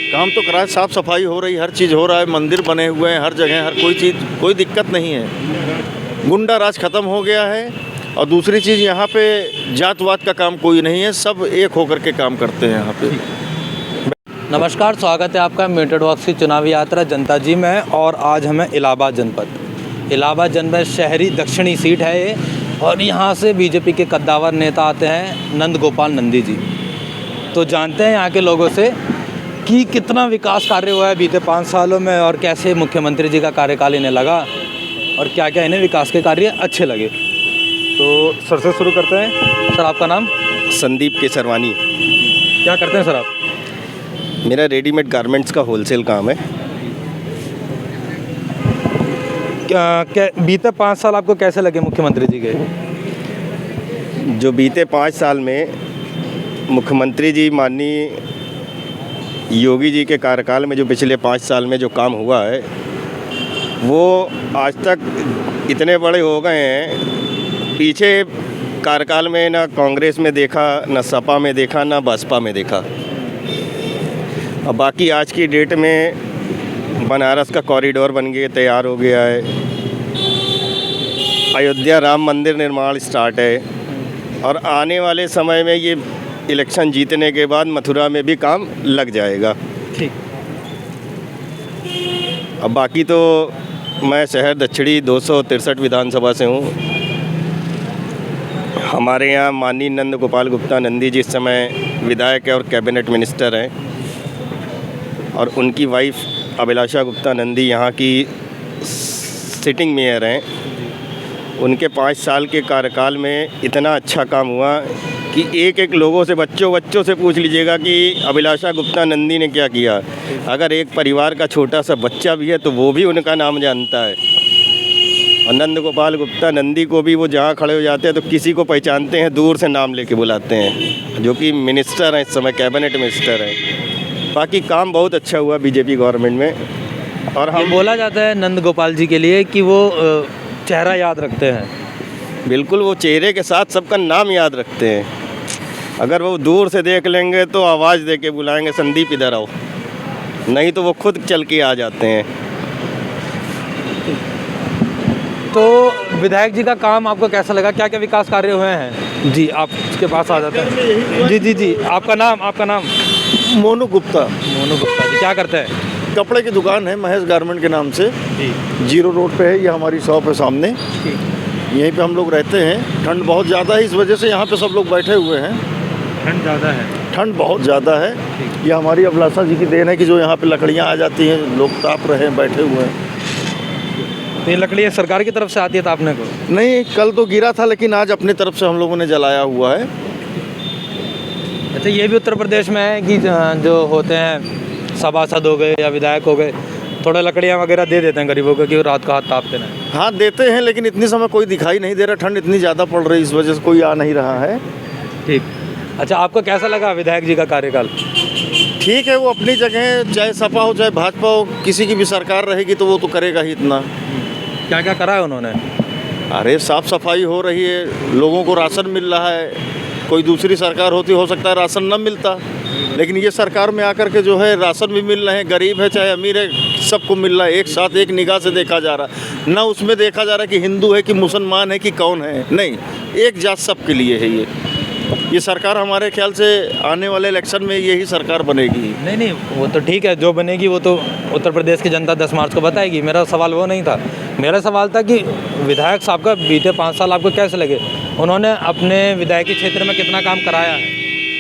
काम तो करा है, साफ़ सफाई हो रही, हर चीज़ हो रहा है, मंदिर बने हुए हैं हर जगह, हर कोई चीज़, कोई दिक्कत नहीं है। गुंडा राज ख़त्म हो गया है। और दूसरी चीज़, यहाँ पे जातवाद का काम कोई नहीं है, सब एक होकर के काम करते हैं यहाँ पे। नमस्कार, स्वागत है आपका मीटर बॉक्स की चुनावी यात्रा जनता जी में। और आज हमें इलाहाबाद जनपद शहरी दक्षिणी सीट है ये, और यहाँ से बीजेपी के कद्दावर नेता आते हैं नंद गोपाल नंदी जी। तो जानते हैं यहाँ के लोगों से कि कितना विकास कार्य हुआ है बीते 5 सालों में, और कैसे मुख्यमंत्री जी का कार्यकाल इन्हें लगा, और क्या क्या इन्हें विकास के कार्य अच्छे लगे। तो सर से शुरू करते हैं। सर, आपका नाम? संदीप केसरवानी। क्या करते हैं सर आप? मेरा रेडीमेड गारमेंट्स का होलसेल काम है। क्या बीते 5 साल आपको कैसे लगे मुख्यमंत्री जी के? जो बीते 5 साल में मुख्यमंत्री जी माननीय योगी जी के कार्यकाल में जो पिछले 5 साल में जो काम हुआ है, वो आज तक इतने बड़े हो गए हैं। पीछे कार्यकाल में ना कांग्रेस में देखा, ना सपा में देखा, ना बसपा में देखा। अब बाकी आज की डेट में बनारस का कॉरिडोर बन के तैयार हो गया है, अयोध्या राम मंदिर निर्माण स्टार्ट है, और आने वाले समय में ये इलेक्शन जीतने के बाद मथुरा में भी काम लग जाएगा। ठीक। अब बाकी तो मैं शहर दक्षिणी 263 विधानसभा से हूँ। हमारे यहाँ माननीय नंद गोपाल गुप्ता नंदी जी इस समय विधायक है और कैबिनेट मिनिस्टर हैं, और उनकी वाइफ अभिलाषा गुप्ता नंदी यहाँ की सिटिंग मेयर हैं। उनके 5 साल के कार्यकाल में इतना अच्छा काम हुआ कि एक लोगों से, बच्चों से पूछ लीजिएगा कि अभिलाषा गुप्ता नंदी ने क्या किया। अगर एक परिवार का छोटा सा बच्चा भी है तो वो भी उनका नाम जानता है। और नंद गोपाल गुप्ता नंदी को भी वो जहाँ खड़े हो जाते हैं तो किसी को पहचानते हैं, दूर से नाम लेके बुलाते हैं, जो कि मिनिस्टर हैं इस समय, कैबिनेट मिनिस्टर हैं। बाकी काम बहुत अच्छा हुआ बीजेपी गवर्नमेंट में। और हम बोला जाता है नंद गोपाल जी के लिए कि वो चेहरा याद रखते हैं। बिल्कुल, वो चेहरे के साथ सबका नाम याद रखते हैं। अगर वो दूर से देख लेंगे तो आवाज़ दे के बुलाएंगे, संदीप इधर आओ, नहीं तो वो खुद चल के आ जाते हैं। तो विधायक जी का काम आपको कैसा लगा? क्या क्या विकास कार्य हुए हैं? जी, आपके पास आ जाते हैं। जी, आपका नाम? मोनू गुप्ता जी, क्या करते हैं? कपड़े की दुकान है महेश गारमेंट के नाम से, जी। जीरो रोड पे है, ये हमारी शॉप है सामने। यहीं पे हम लोग रहते हैं। ठंड बहुत ज़्यादा है, इस वजह से यहाँ पे सब लोग बैठे हुए हैं। ठंड ज़्यादा है? ठंड बहुत ज़्यादा है। ये हमारी अभिलाषा जी की देन है कि जो यहाँ पे लकड़ियाँ आ जाती हैं, लोग ताप रहे हैं, बैठे हुए हैं। तो ये लकड़ियाँ सरकार की तरफ से आती है तापने को? नहीं, कल तो गिरा था, लेकिन आज अपनी तरफ से हम लोगों ने जलाया हुआ है। अच्छा, ये भी उत्तर प्रदेश में है कि जो होते हैं सभासद हो गए या विधायक हो गए, थोड़ा लकड़ियाँ वगैरह दे देते हैं गरीबों को कि वो रात को हाथ तापते ना। हाँ, देते हैं, लेकिन इतनी समय कोई दिखाई नहीं दे रहा। ठंड इतनी ज़्यादा पड़ रही, इस वजह से कोई आ नहीं रहा है। ठीक। अच्छा, आपको कैसा लगा विधायक जी का कार्यकाल? ठीक है, वो अपनी जगह, चाहे सपा हो चाहे भाजपा हो, किसी की भी सरकार रहेगी तो वो तो करेगा ही इतना। क्या क्या करा है उन्होंने? अरे, साफ़ सफाई हो रही है, लोगों को राशन मिल रहा है। कोई दूसरी सरकार होती, हो सकता है राशन न मिलता, लेकिन ये सरकार में आकर के जो है राशन भी मिल रहे हैं। गरीब है चाहे अमीर है, सबको मिल रहा है एक साथ, एक निगाह से देखा जा रहा। ना उसमें देखा जा रहा है कि हिंदू है कि मुसलमान है कि कौन है, नहीं, एक जात सबके लिए है। ये सरकार हमारे ख्याल से आने वाले इलेक्शन में यही सरकार बनेगी। नहीं, वो तो ठीक है, जो बनेगी वो तो उत्तर प्रदेश की जनता 10 मार्च को बताएगी। मेरा सवाल वो नहीं था। मेरा सवाल था कि विधायक साहब का बीते 5 साल आपको कैसे लगे? उन्होंने अपने विधायकी क्षेत्र में कितना काम कराया है?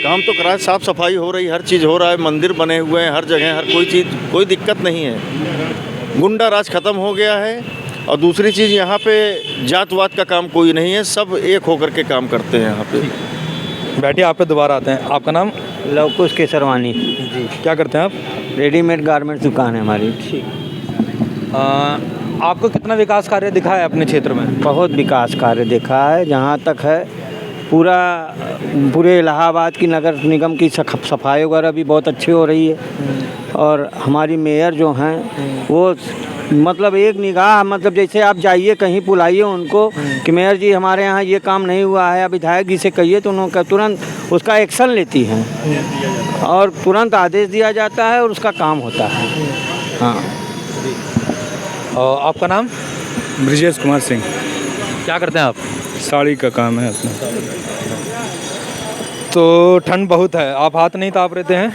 काम तो करा है, साफ़ सफाई हो रही, हर चीज़ हो रहा है, मंदिर बने हुए हैं हर जगह, हर कोई चीज़, कोई दिक्कत नहीं है। गुंडा राज ख़त्म हो गया है। और दूसरी चीज़, यहाँ पे जातवाद का काम कोई नहीं है, सब एक होकर के काम करते हैं यहाँ पे। बैठिए, आप पे दोबारा आते हैं। आपका नाम? लवकुश केसरवानी। जी, क्या करते हैं आप? रेडीमेड गारमेंट्स दुकान है हमारी। ठीक। आपको कितना विकास कार्य दिखा है अपने क्षेत्र में? बहुत विकास कार्य देखा है। जहाँ तक है पूरे इलाहाबाद की नगर निगम की सफाई वगैरह भी बहुत अच्छी हो रही है। और हमारी मेयर जो हैं वो मतलब एक निगाह, मतलब जैसे आप जाइए कहीं बुलाइए उनको कि मेयर जी हमारे यहाँ ये काम नहीं हुआ है, विधायक जी से कहिए तो उनका तुरंत उसका एक्शन लेती हैं और तुरंत आदेश दिया जाता है और उसका काम होता है। हाँ। और आपका नाम? ब्रिजेश कुमार सिंह। क्या करते हैं आप? साड़ी का काम है अपना। तो ठंड बहुत है, आप हाथ नहीं ताप रहते हैं?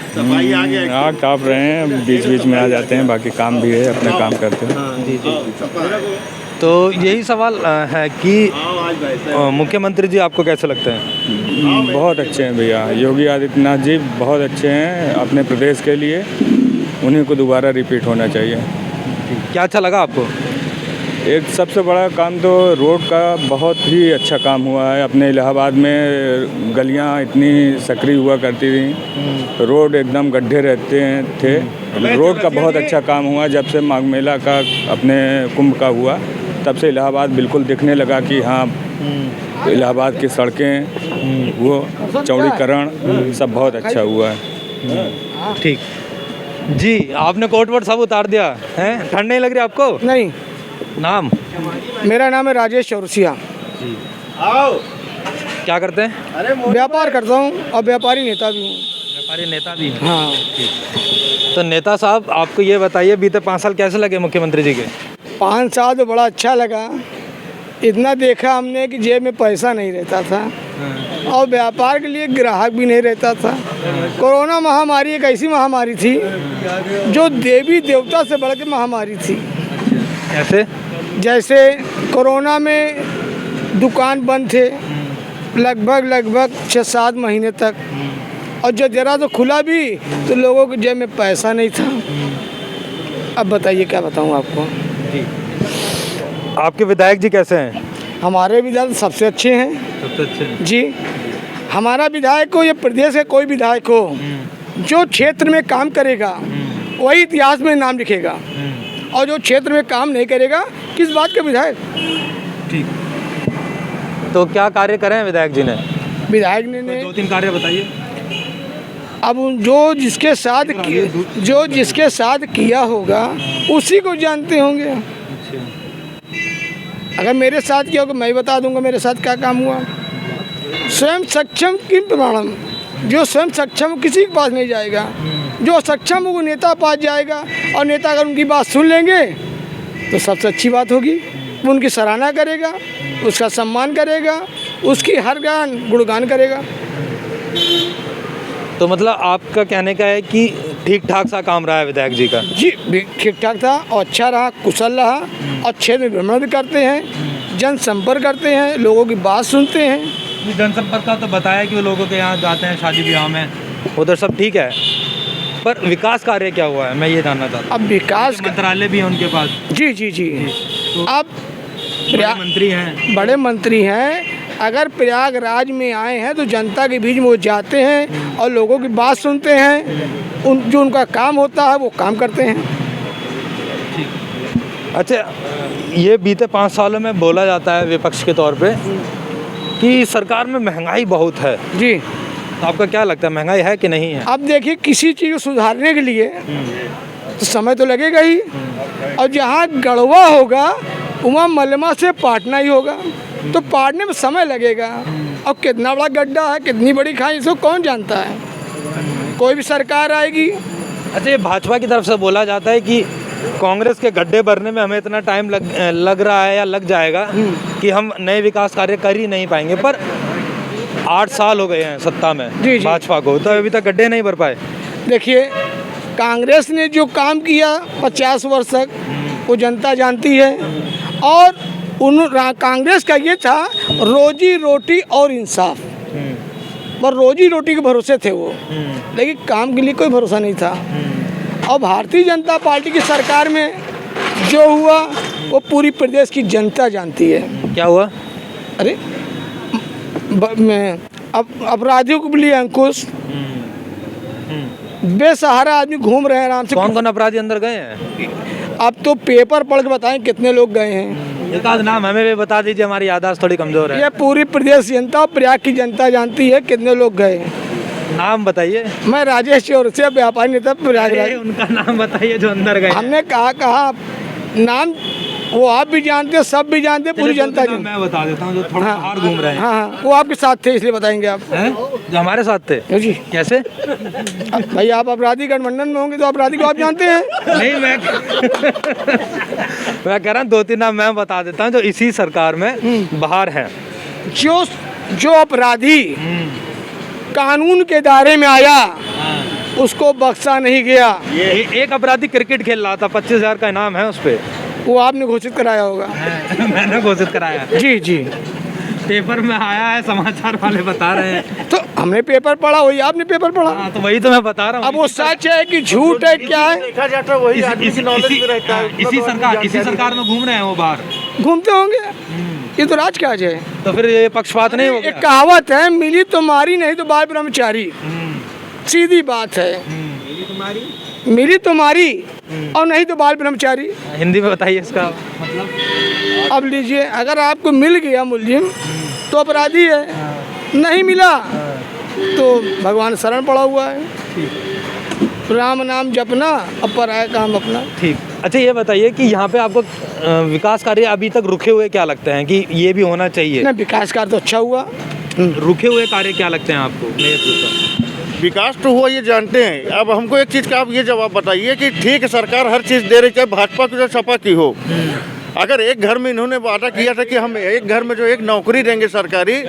आग ताप रहे हैं, बीच बीच में आ जाते हैं, बाकी काम भी है, अपना काम करते हैं। तो यही सवाल है कि मुख्यमंत्री जी आपको कैसे लगते हैं? बहुत अच्छे हैं भैया, योगी आदित्यनाथ जी बहुत अच्छे हैं अपने प्रदेश के लिए, उन्हीं को दोबारा रिपीट होना चाहिए। क्या अच्छा लगा आपको? एक सबसे बड़ा काम तो रोड का बहुत ही अच्छा काम हुआ है। अपने इलाहाबाद में गलियां इतनी सकरी हुआ करती थी, रोड एकदम गड्ढे रहते थे। रोड का बहुत अच्छा काम हुआ। जब से माघ मेला का अपने कुंभ का हुआ तब से इलाहाबाद बिल्कुल दिखने लगा कि हाँ, इलाहाबाद की सड़कें वो चौड़ीकरण सब बहुत अच्छा हुआ है। ठीक जी, आपने कोट वोट सब उतार दिया है, ठंड नहीं लग रही आपको? नहीं। नाम? मेरा नाम है राजेश चौरसिया। क्या करते हैं? व्यापार करता हूँ और व्यापारी नेता भी हूँ। व्यापारी नेता भी? हाँ। तो नेता साहब आपको ये बताइए, बीते 5 साल कैसे लगे मुख्यमंत्री जी के? 5 साल तो बड़ा अच्छा लगा। इतना देखा हमने कि जेब में पैसा नहीं रहता था और व्यापार के लिए ग्राहक भी नहीं रहता था। कोरोना महामारी एक ऐसी महामारी थी जो देवी देवता से बढ़ के महामारी थी। कैसे? जैसे कोरोना में दुकान बंद थे लगभग 6-7 महीने तक, और जब जरा तो खुला भी तो लोगों के जेब में पैसा नहीं था। अब बताइए क्या बताऊं आपको। आपके विधायक जी कैसे हैं? हमारे विधायक सबसे अच्छे हैं। सबसे अच्छे जी, हमारा विधायक हो या प्रदेश के कोई विधायक हो, जो क्षेत्र में काम करेगा वही इतिहास में नाम लिखेगा, और जो क्षेत्र में काम नहीं करेगा किस बात का विधायक। ठीक। तो क्या कार्य करे हैं विधायक जी ने? विधायक ने 2-3 कार्य बताइए। अब जो जिसके साथ किया होगा उसी को जानते होंगे। अगर मेरे साथ किया होगा मैं ही बता दूंगा मेरे साथ क्या काम हुआ। स्वयं सक्षम किम प्रमाणम, जो स्वयं सक्षम किसी के पास नहीं जाएगा, जो सक्षम वो नेता पास जाएगा, और नेता अगर उनकी बात सुन लेंगे तो सबसे अच्छी बात होगी। वो उनकी सराहना करेगा, उसका सम्मान करेगा, उसकी हर गान गुणगान करेगा। तो मतलब आपका कहने का है कि ठीक ठाक सा काम रहा है विधायक जी का? जी, ठीक ठाक था और अच्छा रहा, कुशल रहा, और क्षेत्र में भ्रमण भी करते हैं, जनसंपर्क करते हैं, लोगों की बात सुनते हैं। जनसंपर्क का तो बताया कि वो लोगों के यहाँ जाते हैं शादी ब्याह में, उधर सब ठीक है, पर विकास कार्य क्या हुआ है मैं ये जानना चाहता हूँ। अब विकास मंत्रालय भी है उनके पास। जी। तो अब बड़े मंत्री हैं, अगर प्रयागराज में आए हैं तो जनता के बीच में वो जाते हैं और लोगों की बात सुनते हैं, जो उनका काम होता है वो काम करते हैं। अच्छा, ये बीते 5 सालों में बोला जाता है विपक्ष के तौर पे कि सरकार में महंगाई बहुत है। जी। तो आपका क्या लगता है, महंगाई है कि नहीं है? अब देखिए, किसी चीज़ को सुधारने के लिए तो समय तो लगेगा ही, और जहाँ गड़वा होगा वहाँ मलमा से पाटना ही होगा, तो पाटने में समय लगेगा। अब कितना बड़ा गड्ढा है, कितनी बड़ी खाई, इसको कौन जानता है। कोई भी सरकार आएगी। अच्छा, ये भाजपा की तरफ से बोला जाता है कि कांग्रेस के गड्ढे भरने में हमें इतना टाइम लग रहा है या लग जाएगा कि हम नए विकास कार्य कर ही नहीं पाएंगे, पर 8 साल हो गए हैं सत्ता में भाजपा को, तो अभी तक गड्ढे नहीं भर पाए। देखिए, कांग्रेस ने जो काम किया 50 वर्ष तक वो जनता जानती है, और कांग्रेस का ये था रोजी रोटी और इंसाफ, पर रोजी रोटी के भरोसे थे वो, लेकिन काम के लिए कोई भरोसा नहीं था। और भारतीय जनता पार्टी की सरकार में जो हुआ वो पूरी प्रदेश की जनता जानती है। क्या हुआ? अरे अपराधियों को लिए अंकुश, बेसहारा आदमी घूम रहे हैं आराम से। कौन अपराधी अंदर गए हैं? अब तो पेपर पढ़ के बताएं कितने लोग गए हैं। एक आध नाम हमें भी बता दीजिए, हमारी याददाश्त थोड़ी कमजोर है। ये पूरी प्रदेश जनता और प्रयाग की जनता जानती है कितने लोग गए हैं। नाम बताइए। मैं राजेश चौरसिया, व्यापारी नेता प्रयागराज। उनका नाम बताइए जो अंदर गए। हमने कहा नाम वो आप भी जानते हैं, सब भी जानते हैं, पूरी जनता जानती मैं बता देता हूँ जो थोड़ा बाहर घूम रहे हैं। हाँ हाँ, वो आपके साथ थे इसलिए बताएंगे आप। हैं? जो हमारे साथ थे जी कैसे? भाई आप अपराधी गठबंधन में होंगे तो अपराधी को आप जानते हैं। नहीं मैं मैं कह रहा हूँ 2-3 नाम मैं बता देता हूँ जो इसी सरकार में बाहर हैं। जो अपराधी कानून के दायरे में आया उसको बख्शा नहीं गया। एक अपराधी क्रिकेट खेल रहा था, 25,000 का इनाम है उस पे। वो आपने घोषित कराया होगा। मैंने घोषित कराया। जी जी, पेपर में आया है, समाचार वाले बता रहे हैं। तो हमने पेपर पढ़ा, वही आपने पेपर पढ़ा। हाँ, तो वही तो मैं बता रहा हूँ। अब वो सच है कि झूठ है क्या है? देखा जाता वही आदमी की नॉलेज में रहता है। इसी सरकार में घूम रहे हैं वो बाहर। घूमते होंगे, ये तो राजकाज है। तो फिर ये पक्षपात नहीं हो एक गया? कहावत है, मिली तो मारी नहीं तो बाल ब्रह्मचारी। सीधी बात है, मिली तो मारी और नहीं तो बाल ब्रह्मचारी। हिंदी में बताइए इसका मतलब। अब लीजिए, अगर आपको मिल गया मुलजिम तो अपराधी है, नहीं मिला तो भगवान शरण पड़ा हुआ है। राम नाम जपना, अब पराया काम अपना। ठीक। अच्छा ये बताइए कि यहाँ पे आपको विकास कार्य अभी तक रुके हुए क्या लगते हैं कि ये भी होना चाहिए? ना, विकास कार्य तो अच्छा हुआ। रुके हुए कार्य क्या लगते हैं आपको? मैं ये पूछता हूँ। विकास तो हुआ ये जानते हैं। अब हमको एक चीज़ का आप ये जवाब बताइए कि ठीक है सरकार हर चीज़ दे रही, चाहे भाजपा की हो सपा की हो। अगर एक घर में इन्होंने वादा किया था कि हम एक घर में जो एक नौकरी देंगे सरकारी,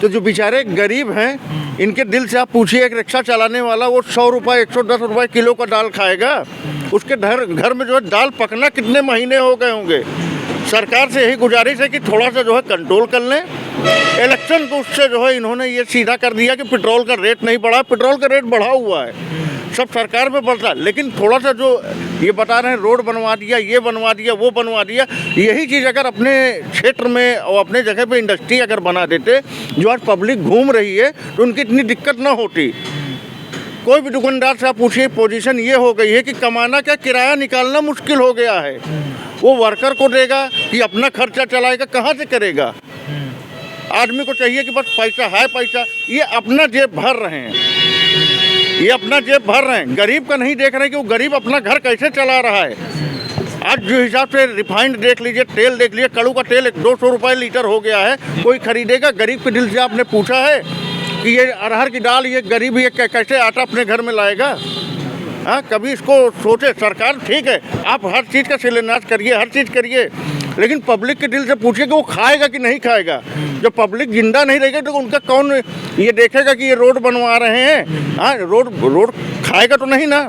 तो जो बेचारे गरीब हैं इनके दिल से आप पूछिए, एक रिक्शा चलाने वाला वो 100 रुपये 110 रुपये किलो का दाल खाएगा? उसके घर में जो है दाल पकना कितने महीने हो गए होंगे। सरकार से यही गुजारिश है कि थोड़ा सा जो है कंट्रोल कर लें। इलेक्शन को उससे जो है इन्होंने ये सीधा कर दिया कि पेट्रोल का रेट नहीं बढ़ा। पेट्रोल का रेट बढ़ा हुआ है, सब सरकार में बढ़ता है, लेकिन थोड़ा सा जो ये बता रहे हैं रोड बनवा दिया, ये बनवा दिया, वो बनवा दिया, यही चीज़ अगर अपने क्षेत्र में और अपने जगह पे इंडस्ट्री अगर बना देते, जो आज पब्लिक घूम रही है, तो उनकी इतनी दिक्कत ना होती। कोई भी दुकानदार से आप पूछिए, पोजीशन ये हो गई है कि कमाना क्या, किराया निकालना मुश्किल हो गया है। वो वर्कर को देगा कि अपना खर्चा चलाएगा, कहाँ से करेगा? आदमी को चाहिए कि बस पैसा है, पैसा। ये अपना जेब भर रहे हैं, ये अपना जेब भर रहे हैं, गरीब का नहीं देख रहे हैं कि वो गरीब अपना घर कैसे चला रहा है। आज जो हिसाब से रिफाइंड देख लीजिए, तेल देख लीजिए, कड़ू का तेल 200 रुपये लीटर हो गया है, कोई खरीदेगा? गरीब के दिल से आपने पूछा है कि ये अरहर की दाल ये गरीब ये कैसे आटा अपने घर में लाएगा? हाँ, कभी इसको सोचे। सरकार ठीक है, आप हर चीज़ का शिलान्यास करिए, हर चीज़ करिए, लेकिन पब्लिक के दिल से पूछिए कि वो खाएगा कि नहीं खाएगा। जब पब्लिक जिंदा नहीं रहेगी तो उनका कौन ये देखेगा कि ये रोड बनवा रहे हैं? हाँ, रोड खाएगा तो नहीं ना,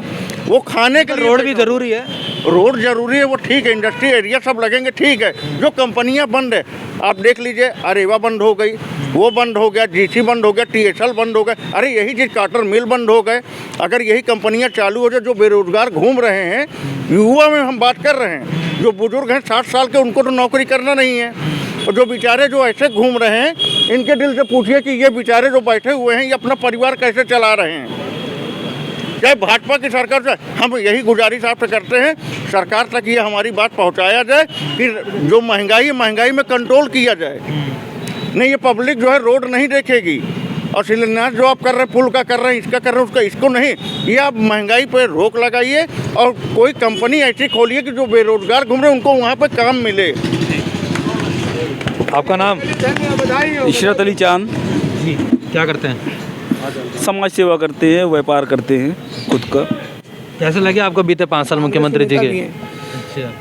वो खाने के लिए रोड भी जरूरी है। रोड जरूरी है, वो ठीक है, इंडस्ट्री एरिया सब लगेंगे, ठीक है। जो कंपनियां बंद है, आप देख लीजिए, अरेवा बंद हो गई, वो बंद हो गया, जीसी बंद हो गया, TSL बंद हो गए। अरे यही चीज़ काटर मिल बंद हो गए। अगर यही कंपनियां चालू हो जाए, जो बेरोजगार घूम रहे हैं, युवा में हम बात कर रहे हैं, जो बुजुर्ग हैं 60 साल के, उनको तो नौकरी करना नहीं है। और जो बेचारे जो ऐसे घूम रहे हैं, इनके दिल से पूछिए कि ये बेचारे जो बैठे हुए हैं, ये अपना परिवार कैसे चला रहे हैं? चाहे भाजपा की सरकार से हम यही गुजारिश आपसे करते हैं, सरकार तक ये हमारी बात पहुंचाया जाए कि जो महंगाई है, महंगाई में कंट्रोल किया जाए। नहीं, ये पब्लिक जो है रोड नहीं देखेगी। और शिलान्यास जो आप कर रहे हैं, पुल का कर रहे हैं, इसका कर रहे हैं, उसका इसको नहीं, ये आप महंगाई पर रोक लगाइए और कोई कंपनी ऐसी खोलिए कि जो बेरोजगार घूम रहे हैं उनको वहाँ पर काम मिले। आपका नाम? इशरत अली चांद। जी, क्या करते हैं? समाज सेवा करते हैं, व्यापार करते हैं खुद का। कैसे लगे आपको बीते 5 साल मुख्यमंत्री जी के? अच्छा,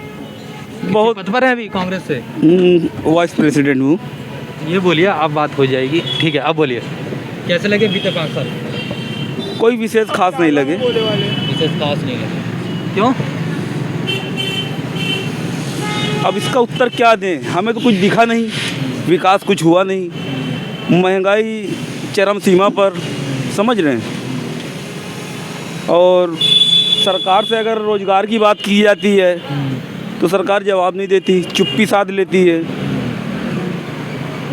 बहुत पद पर है अभी कांग्रेस से? वाइस प्रेसिडेंट हूँ। ये बोलिए, आप बात हो जाएगी। ठीक है, अब बोलिए, कैसे लगे बीते 5 साल? कोई विशेष खास नहीं लगे। विशेष खास नहीं लगे, क्यों? अब इसका उत्तर क्या दें, हमें तो कुछ दिखा नहीं, विकास कुछ हुआ नहीं, महंगाई चरम सीमा पर, समझ रहे हैं। और सरकार से अगर रोजगार की बात की जाती है तो सरकार जवाब नहीं देती, चुप्पी साध लेती है।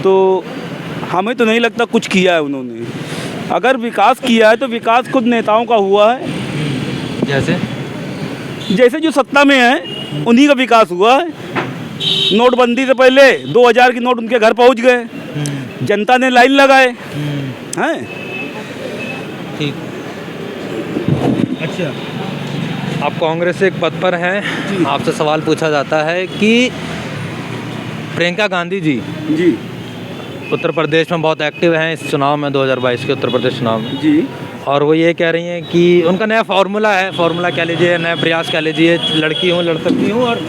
तो हमें तो नहीं लगता कुछ किया है उन्होंने। अगर विकास किया है तो विकास खुद नेताओं का हुआ है। जैसे जो सत्ता में है उन्हीं का विकास हुआ है। नोटबंदी से पहले 2000 की नोट उनके घर पहुंच गए, जनता ने लाइन लगाए हैं। ठीक। अच्छा, आप कांग्रेस से एक पद पर हैं, आपसे सवाल पूछा जाता है कि प्रियंका गांधी जी जी उत्तर प्रदेश में बहुत एक्टिव हैं इस चुनाव में, 2022 के उत्तर प्रदेश चुनाव में, जी और वो ये कह रही हैं कि उनका नया फार्मूला कह लीजिए, नया प्रयास कह लीजिए, लड़की हूँ लड़ सकती हूँ, और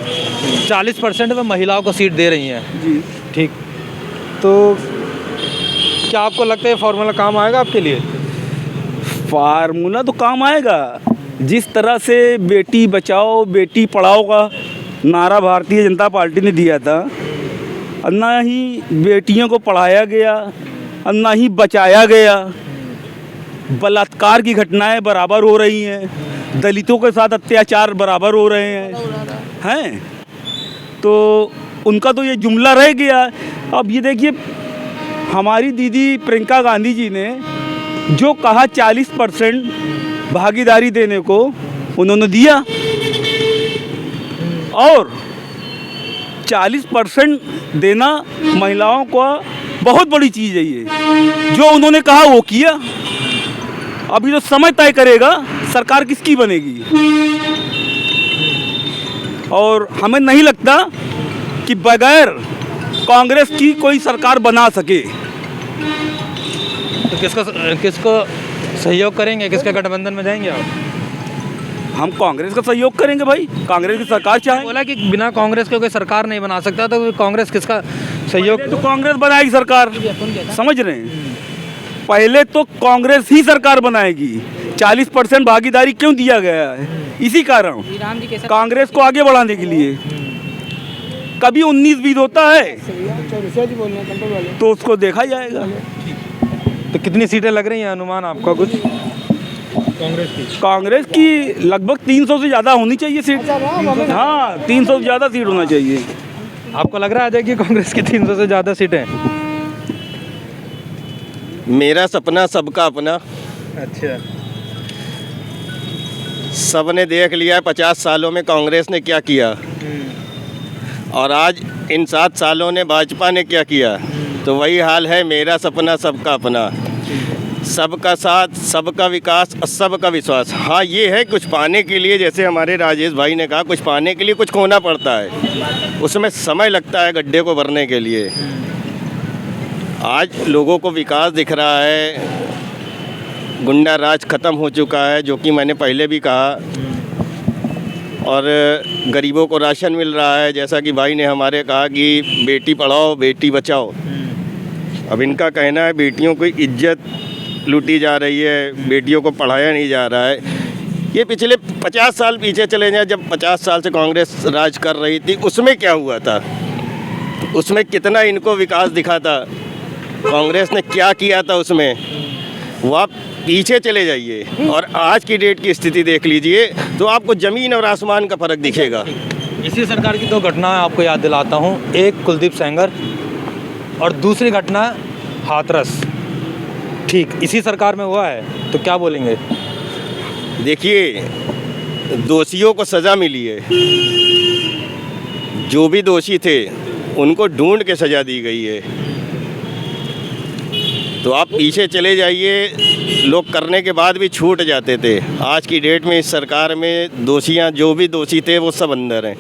40% में महिलाओं को सीट दे रही हैं। जी ठीक, तो क्या आपको लगता है फार्मूला काम आएगा आपके लिए? फार्मूला तो काम आएगा। जिस तरह से बेटी बचाओ बेटी पढ़ाओ का नारा भारतीय जनता पार्टी ने दिया था, ना ही बेटियों को पढ़ाया गया, ना ही बचाया गया। बलात्कार की घटनाएं बराबर हो रही हैं, दलितों के साथ अत्याचार बराबर हो रहे हैं। तो उनका तो ये जुमला रह गया। अब ये देखिए, हमारी दीदी प्रियंका गांधी जी ने जो कहा 40% भागीदारी देने को, उन्होंने दिया, और 40% देना महिलाओं को बहुत बड़ी चीज़ है। ये जो उन्होंने कहा वो किया। अभी तो समय तय करेगा सरकार किसकी बनेगी, और हमें नहीं लगता कि बगैर कांग्रेस की कोई सरकार बना सके। तो किसको सहयोग करेंगे, किसके गठबंधन में जाएंगे आप? हम कांग्रेस का सहयोग करेंगे भाई, कांग्रेस की सरकार चाहे। बोला कि बिना कांग्रेस के कोई सरकार नहीं बना सकता, तो कांग्रेस किसका सहयोग? तो कांग्रेस बनाएगी सरकार, समझ रहे हैं? पहले तो कांग्रेस ही सरकार बनाएगी। 40% भागीदारी क्यों दिया गया है? इसी कारण, कांग्रेस को आगे बढ़ाने के लिए। कभी 19-20 होता है तो उसको देखा जाएगा। तो कितनी सीटें लग रही हैं अनुमान आपका कुछ? कांग्रेस की लगभग 300 से ज़्यादा होनी चाहिए सीट। हाँ, 300 से ज़्यादा सीट होना चाहिए। आपको लग रहा है आ जाएगी कांग्रेस की 300 से ज़्यादा सीटें? मेरा सपना सबका अपना। अच्छा, सबने देख लिया है 50 सालों में कांग्रेस ने क्या किया, और आज इन 7 सालों ने भाजपा ने क्या किया। तो वही हाल है, मेरा सपना सबका अपना, सबका साथ, सबका विकास और सबका विश्वास। हाँ, ये है कुछ पाने के लिए, जैसे हमारे राजेश भाई ने कहा, कुछ पाने के लिए कुछ खोना पड़ता है, उसमें समय लगता है गड्ढे को भरने के लिए। आज लोगों को विकास दिख रहा है, गुंडा राज ख़त्म हो चुका है, जो कि मैंने पहले भी कहा, और गरीबों को राशन मिल रहा है, जैसा कि भाई ने हमारे कहा कि बेटी पढ़ाओ बेटी बचाओ। अब इनका कहना है बेटियों की इज्जत लूटी जा रही है, बेटियों को पढ़ाया नहीं जा रहा है। ये पिछले 50 साल पीछे चले जाएं, जब 50 साल से कांग्रेस राज कर रही थी, उसमें क्या हुआ था, उसमें कितना इनको विकास दिखा था, कांग्रेस ने क्या किया था उसमें। वो आप पीछे चले जाइए और आज की डेट की स्थिति देख लीजिए, तो आपको ज़मीन और आसमान का फ़र्क दिखेगा। इसी सरकार की 2 घटनाएं आपको याद दिलाता हूं, एक कुलदीप सेंगर और दूसरी घटना हाथरस। ठीक इसी सरकार में हुआ है, तो क्या बोलेंगे? देखिए, दोषियों को सज़ा मिली है, जो भी दोषी थे उनको ढूंढ के सज़ा दी गई है। तो आप पीछे चले जाइए, लोग करने के बाद भी छूट जाते थे। आज की डेट में इस सरकार में दोषियां, जो भी दोषी थे वो सब अंदर हैं।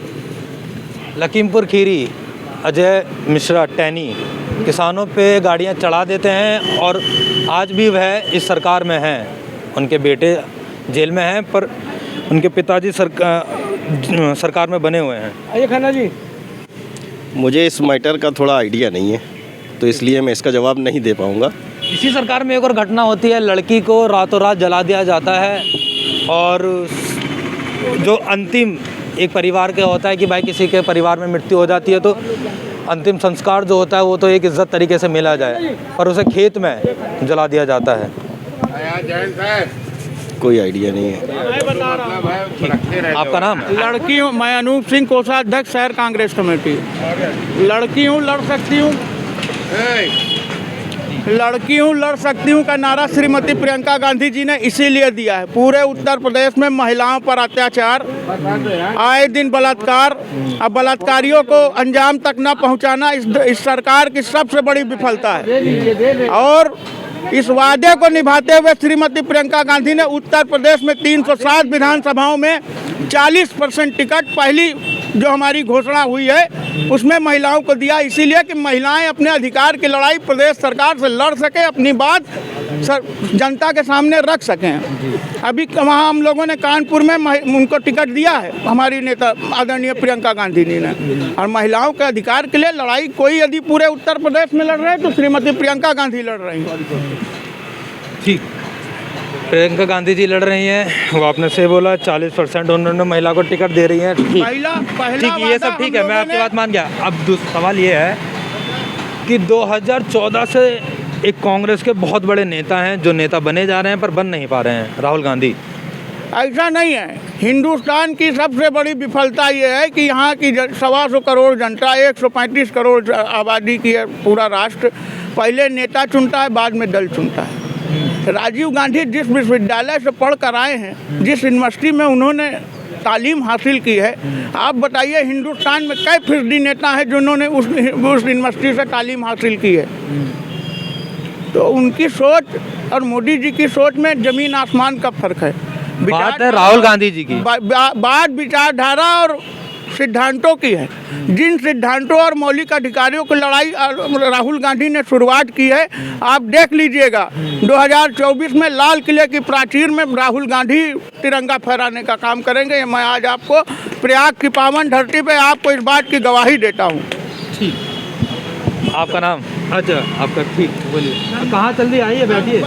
लखीमपुर खीरी, अजय मिश्रा टैनी किसानों पे गाड़ियां चढ़ा देते हैं, और आज भी वह इस सरकार में हैं। उनके बेटे जेल में हैं, पर उनके पिताजी सरकार में बने हुए हैं। आइए खन्ना जी। मुझे इस मैटर का थोड़ा आइडिया नहीं है, तो इसलिए मैं इसका जवाब नहीं दे पाऊँगा। इसी सरकार में एक और घटना होती है, लड़की को रातों रात जला दिया जाता है, और जो अंतिम एक परिवार के होता है कि भाई किसी के परिवार में मृत्यु हो जाती है, तो अंतिम संस्कार जो होता है वो तो एक इज्जत तरीके से मिला जाए, पर उसे खेत में जला दिया जाता है। कोई आइडिया नहीं है। आपका नाम? लड़की हूँ मैं, अनूप सिंह, कोषाध्यक्ष शहर कांग्रेस कमेटी। लड़की हूँ लड़ सकती हूँ, लड़की हूँ लड़ सकती हूँ का नारा श्रीमती प्रियंका गांधी जी ने इसीलिए दिया है। पूरे उत्तर प्रदेश में महिलाओं पर अत्याचार, आए दिन बलात्कार, अब बलात्कारियों को अंजाम तक न पहुँचाना इस सरकार की सबसे बड़ी विफलता है। और इस वादे को निभाते हुए श्रीमती प्रियंका गांधी ने उत्तर प्रदेश में 307 विधानसभाओं में 40% टिकट पहली जो हमारी घोषणा हुई है उसमें महिलाओं को दिया, इसीलिए कि महिलाएं अपने अधिकार की लड़ाई प्रदेश सरकार से लड़ सके, अपनी बात जनता के सामने रख सकें। अभी वहाँ हम लोगों ने कानपुर में उनको टिकट दिया है, हमारी नेता आदरणीय प्रियंका गांधी जी ने। और महिलाओं के अधिकार के लिए लड़ाई कोई यदि पूरे उत्तर प्रदेश में लड़ रहे हैं तो श्रीमती प्रियंका गांधी लड़ रही हैं। ठीक, प्रियंका गांधी जी लड़ रही हैं, वो आपने से बोला 40% उन्होंने महिला को टिकट दे रही हैं। ठीक, ये सब ठीक है, मैं आपकी बात मान गया। अब सवाल ये है कि 2014 से एक कांग्रेस के बहुत बड़े नेता हैं जो नेता बने जा रहे हैं पर बन नहीं पा रहे हैं, राहुल गांधी। ऐसा नहीं है, हिंदुस्तान की सबसे बड़ी विफलता ये है कि यहाँ की 125 करोड़ जनता, 135 करोड़ आबादी की है पूरा राष्ट्र, पहले नेता चुनता है बाद में दल चुनता है। राजीव गांधी जिस विश्वविद्यालय से पढ़ कर आए हैं, जिस यूनिवर्सिटी में उन्होंने तालीम हासिल की है, आप बताइए हिंदुस्तान में कई फीसदी नेता हैं जिन्होंने उस यूनिवर्सिटी से तालीम हासिल की है। तो उनकी सोच और मोदी जी की सोच में जमीन आसमान का फर्क है। बात है राहुल गांधी जी की, बात विचारधारा और सिद्धांतों की है। जिन सिद्धांतों और मौलिक अधिकारों की लड़ाई राहुल गांधी ने शुरुआत की है, आप देख लीजिएगा 2024 में लाल किले की प्राचीर में राहुल गांधी तिरंगा फहराने का काम करेंगे। मैं आज आपको प्रयाग की पावन धरती पे आपको इस बात की गवाही देता हूँ। ठीक, आपका नाम? अच्छा, आपका, ठीक, बोलिए। कहाँ चल रही, आइए बैठिए।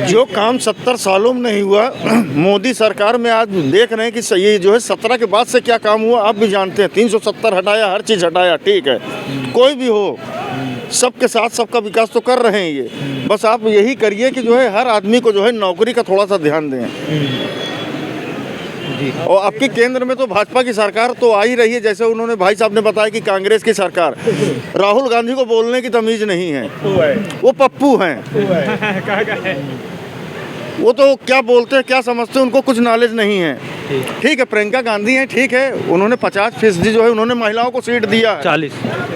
जो काम 70 सालों में नहीं हुआ, मोदी सरकार में आज देख रहे हैं कि ये जो है 17 के बाद से क्या काम हुआ आप भी जानते हैं। 370 हटाया, हर चीज़ हटाया, ठीक है, कोई भी हो सबके साथ सबका विकास तो कर रहे हैं ये। बस आप यही करिए कि जो है हर आदमी को जो है नौकरी का थोड़ा सा ध्यान दें। और आपके केंद्र में तो भाजपा की सरकार तो आ ही रही है, जैसे उन्होंने भाई साहब ने बताया कि कांग्रेस की सरकार। राहुल गांधी को बोलने की तमीज़ नहीं है, वो पप्पू हैं। वो तो क्या बोलते हैं क्या समझते हैं उनको कुछ नॉलेज नहीं है। ठीक है, प्रियंका गांधी हैं, ठीक है, उन्होंने 50% जो है उन्होंने महिलाओं को सीट दिया है,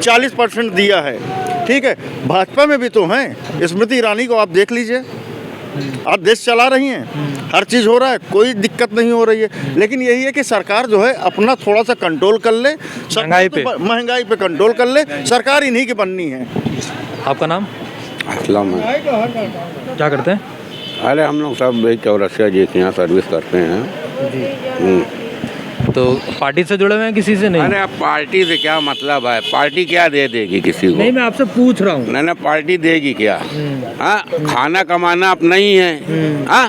40% दिया है, ठीक है। भाजपा में भी तो हैं, स्मृति ईरानी को आप देख लीजिए, आप देश चला रही हैं, हर चीज़ हो रहा है, कोई दिक्कत नहीं हो रही है। लेकिन यही है कि सरकार जो है अपना थोड़ा सा कंट्रोल कर ले, महंगाई पे कंट्रोल कर ले, सरकार इन्हीं की बननी है। आपका नाम? असलम। क्या करते हैं? अरे हम लोग सब चौरसिया जी के यहाँ सर्विस करते हैं। तो पार्टी से जुड़े हुए हैं किसी से? नहीं। अरे अब पार्टी से क्या मतलब है, पार्टी क्या दे देगी किसी को? नहीं, मैं आपसे पूछ रहा हूँ। नहीं, पार्टी देगी क्या? हाँ, खाना कमाना अपना ही है। हाँ,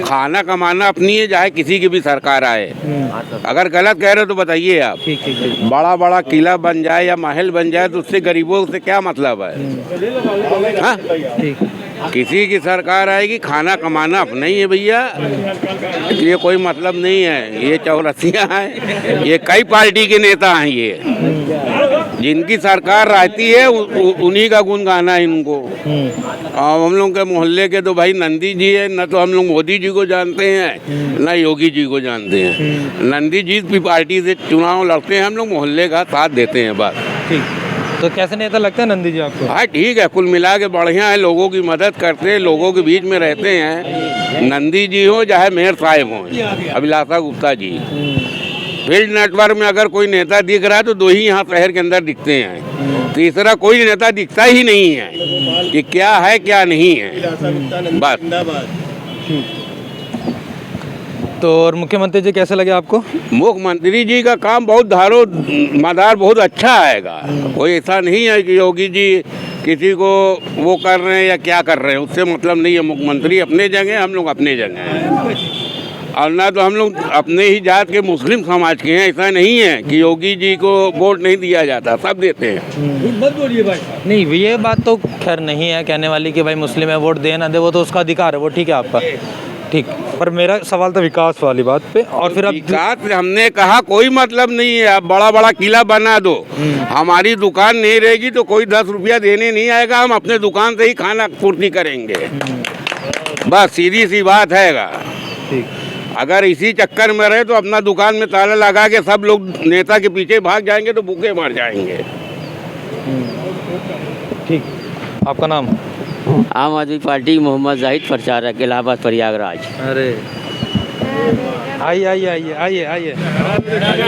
खाना कमाना अपनी है, चाहे किसी की भी सरकार आए। अगर गलत कह रहे हो तो बताइए आप। बड़ा बड़ा किला बन जाए या महल बन जाए तो उससे गरीबों से क्या मतलब है? हाँ, किसी की सरकार आएगी, खाना कमाना अपना ही है भैया, ये कोई मतलब नहीं है। ये चौरसिया है, ये कई पार्टी के नेता हैं, ये जिनकी सरकार रहती है उन्हीं का गुण गाना है इनको। और हम लोग के मोहल्ले के तो भाई नंदी जी है, न तो हम लोग मोदी जी को जानते हैं न योगी जी को जानते हैं। नंदी जी भी पार्टी से चुनाव लड़ते हैं, हम लोग मोहल्ले का साथ देते हैं बस। ठीक, तो कैसे नेता लगता है नंदी जी आपको? हाँ ठीक है, कुल मिला के बढ़िया है, लोगों की मदद करते हैं, लोगों के बीच में रहते हैं। नंदी जी हो चाहे मेयर साहब हों, अभिलाषा गुप्ता जी। फील्ड नेटवर्क में अगर कोई नेता दिख रहा है तो दो ही यहाँ शहर के अंदर दिखते हैं, तीसरा कोई नेता दिखता ही नहीं है कि क्या है क्या नहीं है बस। तो और मुख्यमंत्री जी कैसे लगे आपको? मुख्यमंत्री जी का काम बहुत धारो मदार बहुत अच्छा आएगा। कोई ऐसा नहीं है कि योगी जी किसी को वो कर रहे हैं या क्या कर रहे हैं, उससे मतलब नहीं है। मुख्यमंत्री अपने जगह, हम लोग अपने जगह हैं। और ना तो हम लोग अपने ही जात के मुस्लिम समाज के हैं, ऐसा नहीं है कि योगी जी को वोट नहीं दिया जाता, सब देते हैं। मत बोलिए भाई। नहीं, ये बात तो खैर नहीं है कहने वाली कि भाई मुस्लिम है वोट दे ना दे, वो तो उसका अधिकार है, वो ठीक है आपका, ठीक। पर मेरा सवाल था विकास वाली बात पे। और फिर अब विकास हमने कहा कोई मतलब नहीं है, आप बड़ा बड़ा किला बना दो, हमारी दुकान नहीं रहेगी तो कोई 10 रुपया देने नहीं आएगा, हम अपने दुकान से ही खाना पूर्ति करेंगे, बस सीधी सी बात है। अगर इसी चक्कर में रहे तो अपना दुकान में ताला लगा के सब लोग नेता के पीछे भाग जाएंगे तो भूखे मर जाएंगे। ठीक, आपका नाम? आम आदमी पार्टी मोहम्मद जाहिद प्रचारक इलाहाबाद प्रयागराज। अरे आइए आइए आइए आइए आइए।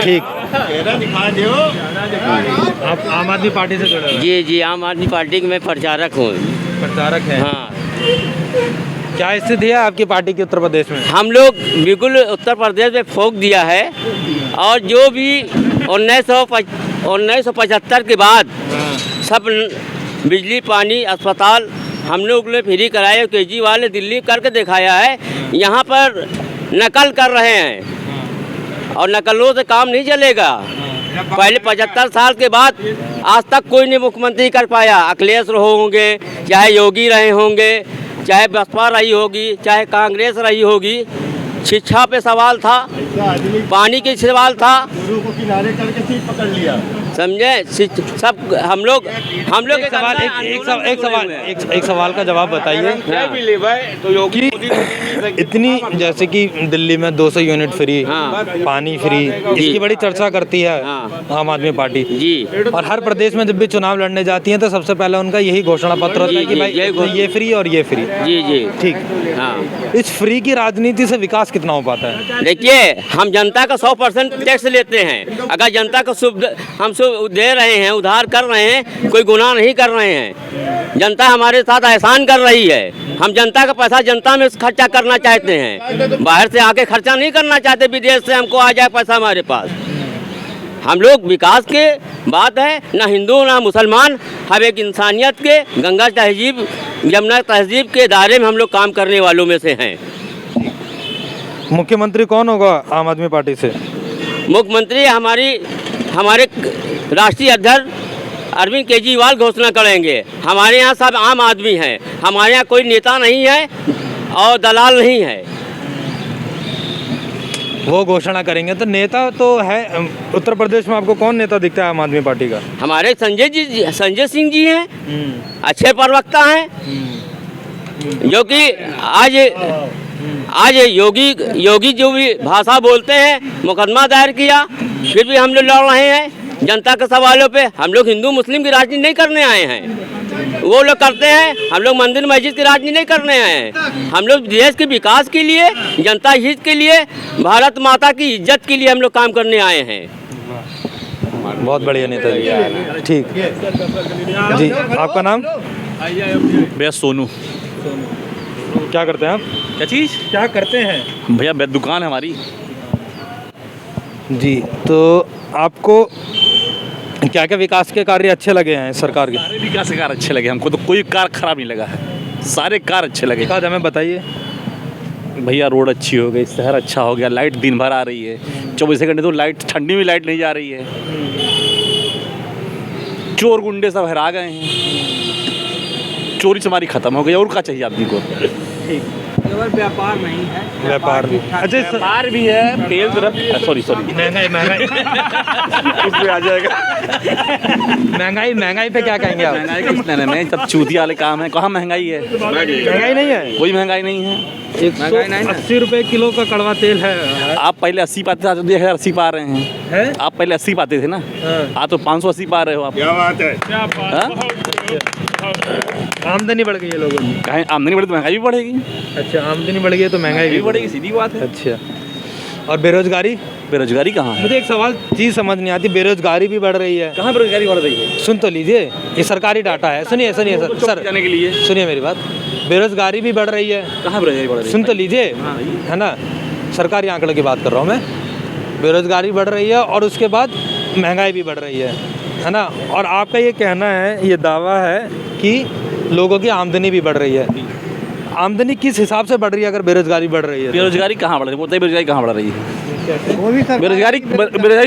ठीक, आप आम आदमी पार्टी से जुड़े हो? जी जी, आम आदमी पार्टी के मैं प्रचारक हूँ। प्रचारक हैं? हाँ। क्या स्थिति है आपकी पार्टी की उत्तर प्रदेश में? हम लोग बिल्कुल उत्तर प्रदेश में फोक दिया है, और जो भी 1975 के बाद सब बिजली, पानी, अस्पताल हम लोग ने फ्री कराए। केजरीवाल ने दिल्ली करके दिखाया है। यहाँ पर नकल कर रहे हैं, और नकलों से काम नहीं चलेगा। पहले 75 साल के बाद आज तक कोई नहीं मुख्यमंत्री कर पाया। अखिलेश होंगे, चाहे योगी रहे होंगे, चाहे बसपा रही होगी, चाहे कांग्रेस रही होगी। शिक्षा पे सवाल था, पानी के सवाल था, समझे? सब हम लोग एक सवाल का जवाब बताइए कि इतनी, जैसे कि दिल्ली में 200 यूनिट फ्री, पानी फ्री, इसकी बड़ी चर्चा करती है आम आदमी पार्टी जी। और हर प्रदेश में जब भी चुनाव लड़ने जाती हैं तो सबसे पहले उनका यही घोषणा पत्र होता है कि भाई ये फ्री और ये फ्री। जी जी, ठीक। हाँ, इस फ्री की राजनीति से विकास कितना हो पाता है? देखिए, हम जनता का 100% टैक्स लेते हैं। अगर जनता को हम दे रहे हैं, उधार कर रहे हैं, कोई गुनाह नहीं कर रहे हैं। जनता हमारे साथ एहसान कर रही है। हम जनता का पैसा जनता में खर्चा करना चाहते हैं, बाहर से आके खर्चा नहीं करना चाहते। विदेश से हमको आ जाए पैसा हमारे पास। हम लोग विकास के बात है, ना हिंदू ना मुसलमान, हम एक इंसानियत के, गंगा तहजीब, यमुना तहजीब के दायरे में हम लोग काम करने वालों में से हैं। मुख्यमंत्री कौन होगा आम आदमी पार्टी से? मुख्यमंत्री हमारे राष्ट्रीय अध्यक्ष अरविंद केजरीवाल घोषणा करेंगे। हमारे यहाँ सब आम आदमी हैं, हमारे यहाँ कोई नेता नहीं है और दलाल नहीं है। वो घोषणा करेंगे तो नेता तो है। उत्तर प्रदेश में आपको कौन नेता दिखता है आम आदमी पार्टी का? हमारे संजय सिंह जी हैं, अच्छे प्रवक्ता हैं, जो कि आज योगी जो भी भाषा बोलते हैं, मुकदमा दायर किया, फिर भी हम लोग लड़ रहे हैं जनता के सवालों पे। हम लोग हिंदू मुस्लिम की राजनीति नहीं करने आए हैं, वो लोग करते हैं। हम लोग मंदिर मस्जिद की राजनीति नहीं करने आए हैं। हम लोग देश के विकास के लिए, जनता हित के लिए, भारत माता की इज्जत के लिए हम लोग काम करने आए हैं। बहुत बढ़िया नेता जी। ठीक जी, आपका नाम? भैया सोनू। क्या करते हैं आप? क्या चीज़? क्या करते हैं? भैया दुकान है हमारी। जी, तो आपको क्या क्या विकास के कार्य अच्छे लगे हैं सरकार के? सारे विकास के कार्य अच्छे लगे हमको, तो कोई कार्य खराब नहीं लगा है, सारे कार्य अच्छे लगे। आज हमें बताइए। भैया रोड अच्छी हो गई, शहर अच्छा हो गया, लाइट दिन भर आ रही है, 24 घंटे तो लाइट, ठंडी में लाइट नहीं जा रही है। चोर गुंडे सब हरा गए हैं, चोरी चमारी खत्म हो गई, और क्या चाहिए आदमी को? ठीक, केवल व्यापार नहीं है, व्यापार भी। अच्छा, व्यापार भी है, तेल सॉरी महंगाई इसमें आ जाएगा। महंगाई पे क्या कहेंगे आप? महंगाई नहीं, सब चूतिया वाले काम है। कहाँ महंगाई है? महंगाई नहीं है, कोई महंगाई नहीं है। 180 रुपए किलो का कड़वा तेल है। आप पहले 80 पाते थे, 80 पा रहे हैं। आप पहले 80 पाते थे ना, आप तो 580 पा रहे हो आप। क्या बात है? आमदनी बढ़ गई है लोगों की। कहीं आमदनी बढ़ी तो महंगाई भी बढ़ेगी। अच्छा, आमदनी बढ़ गई है तो महंगाई भी बढ़ेगी, सीधी बात है। अच्छा, और बेरोजगारी? बेरोजगारी कहाँ है? मुझे एक सवाल चीज़ समझ नहीं आती, बेरोजगारी भी बढ़ रही है। कहाँ बेरोजगारी बढ़ रही है? सुन तो लीजिए, ये सरकारी डाटा है। सुनिए सर जाने के लिए सुनिए मेरी बात। बेरोजगारी भी बढ़ रही है। कहाँ बेरोजगारी बढ़ रही है? सुन तो लीजिए, है ना, सरकारी आंकड़े की बात कर रहा हूँ मैं। बेरोजगारी बढ़ रही है और उसके बाद महंगाई भी बढ़ रही है ना। और आपका ये कहना है, ये दावा है कि लोगों की आमदनी भी बढ़ रही है। आमदनी किस हिसाब से बढ़ रही है अगर बेरोजगारी बढ़ रही है? बेरोजगारी कहाँ बढ़ रही है? बताइए, बेरोजगारी कहाँ बढ़ रही है? बेरोजगारी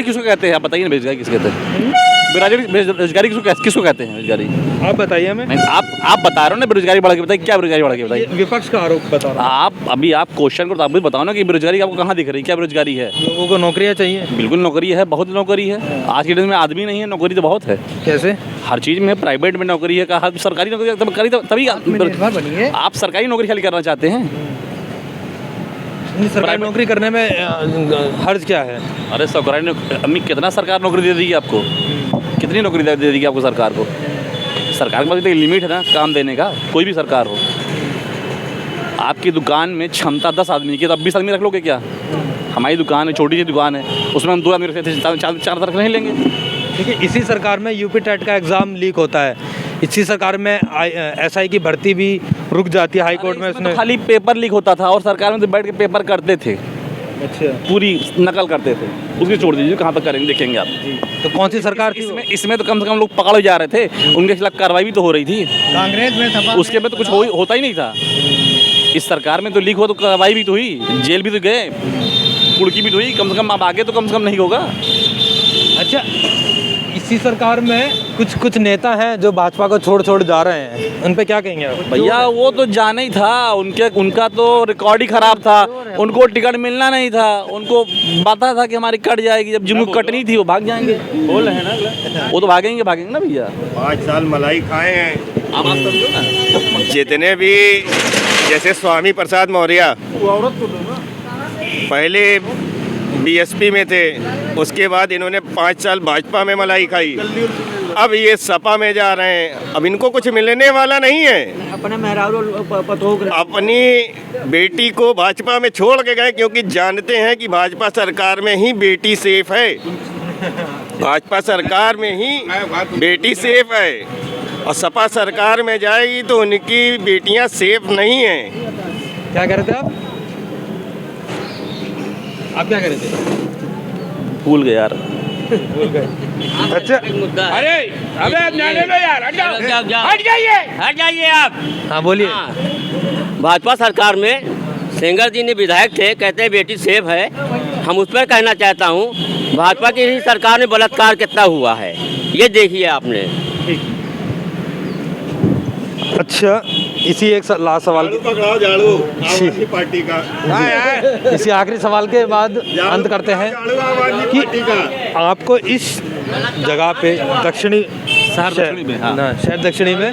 किसको कहते हैं? आप बताइए ना, बेरोजगारी किसको कहते हैं? बेरोजगारी किसको कहते हैं? बेरोजगारी आप बताइए हमें। आप बता रहे हो ना बेरोजगारी बढ़ के, बताइए क्या बेरोजगारी बढ़ के, बताइए। विपक्ष का आरोप बता रहा हूं। आप क्वेश्चन को तो आप भी बताओ ना कि बेरोजगारी आपको कहाँ दिख रही है, क्या बेरोजगारी है? लोगों को नौकरियाँ चाहिए। बिल्कुल नौकरी है, बहुत नौकरी है। आज के दिन में आदमी नहीं है, नौकरी तो बहुत है। कैसे? हर चीज़ में, प्राइवेट में नौकरी है, कहा सरकारी नौकरी तभी आप सरकारी नौकरी खाली करना चाहते हैं। सरकारी नौकरी करने में हर्ज क्या है? अरे सरकारी अम्मी कितना सरकार नौकरी दे देगी आपको? कितनी नौकरी दे देगी आपको सरकार को? सरकार के पास तो एक लिमिट है ना काम देने का, कोई भी सरकार हो। आपकी दुकान में क्षमता 10 आदमी की, तो अब 20 आदमी रख लोगे क्या? हमारी दुकान है, छोटी सी दुकान है, उसमें हम 2 आदमी रखते थे, चार रख नहीं लेंगे। देखिए इसी सरकार में यूपी टेट का एग्ज़ाम लीक होता है, इसी सरकार में SI की भर्ती भी रुक जाती है हाई कोर्ट में। तो खाली पेपर लीक होता था और सरकार में तो बैठ के पेपर करते थे, अच्छा, पूरी नकल करते थे। उसकी छोड़ दीजिए, कहाँ तक करेंगे देखेंगे आप। तो कौन सी सरकार थी? इसमें तो कम से कम लोग पकड़े जा रहे थे, उनके खिलाफ कार्रवाई भी तो हो रही थी। कांग्रेस में सपा उसके में तो कुछ होता ही नहीं था। इस सरकार में तो लीक हुआ तो कार्रवाई भी तो हुई, जेल भी तो गए, कुड़की भी तो हुई। कम से कम अब आगे तो कम से कम नहीं होगा। अच्छा, इसी सरकार में कुछ नेता हैं जो भाजपा को छोड़ जा रहे हैं, उन पे क्या कहेंगे आप? भैया वो तो जाना ही था, उनका तो रिकॉर्ड ही खराब था, उनको टिकट मिलना नहीं था, उनको पता था कि हमारी कट जाएगी, जब जिनको कटनी थी वो भाग जाएंगे। बोल रहे हैं ना, वो तो भागेंगे ना भैया। 5 साल मलाई खाए हैं आप बात समझो ना। जितने भी, जैसे स्वामी प्रसाद मौर्य पहले BSP में थे, उसके बाद इन्होंने 5 साल भाजपा में मलाई खाई, अब ये सपा में जा रहे हैं। अब इनको कुछ मिलने वाला नहीं है। अपनी बेटी को भाजपा में छोड़ के गए, क्योंकि जानते हैं कि भाजपा सरकार में ही बेटी सेफ है, भाजपा सरकार में ही बेटी सेफ है। और सपा सरकार में जाएगी तो उनकी बेटियां सेफ नहीं हैं। क्या कह रहे थे आप क्या कह रहे थे? भूल गए यार। अच्छा, अरे अबे जाने दो यार, हट जाइए आप। हाँ बोलिए। भाजपा सरकार में सेंगर जी ने विधायक थे, कहते हैं बेटी सेफ है। हम उस पर कहना चाहता हूँ, भाजपा की ही सरकार में बलात्कार कितना हुआ है ये देखिए आपने। अच्छा, इसी एक लास्ट सवाल पकड़ाओ झाड़ू पार्टी का। इसी आखिरी सवाल के बाद अंत करते हैं कि आपको इस जगह पे दक्षिणी शहर दक्षिणी में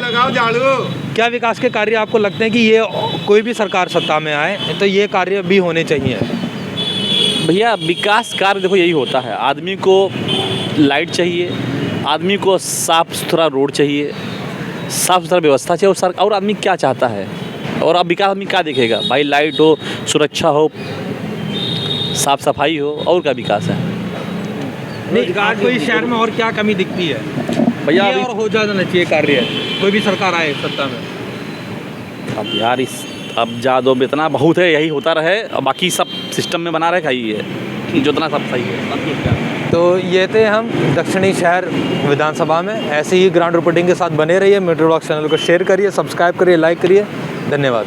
क्या विकास के कार्य आपको लगते हैं कि ये कोई भी सरकार सत्ता में आए तो ये कार्य भी होने चाहिए? भैया विकास कार्य देखो यही होता है, आदमी को लाइट चाहिए, आदमी को साफ सुथरा रोड चाहिए, साफ सुथरा व्यवस्था चाहिए। और आदमी क्या चाहता है, और अब विकास आदमी क्या देखेगा भाई? लाइट हो, सुरक्षा हो, साफ सफाई हो, और क्या विकास है? रोजगार को इस शहर में और क्या कमी दिखती है भैया? और हो जाना चाहिए कार्य, कोई भी सरकार आए सत्ता में। अब यार अब जादो इतना बहुत है, यही होता रहे और बाकी सब सिस्टम में बना रहे है, जितना सब सही है। तो ये थे हम दक्षिणी शहर विधानसभा में। ऐसे ही ग्राउंड रिपोर्टिंग के साथ बने रहिए। मीटर ब्लॉग चैनल को शेयर करिए, सब्सक्राइब करिए, लाइक करिए। धन्यवाद।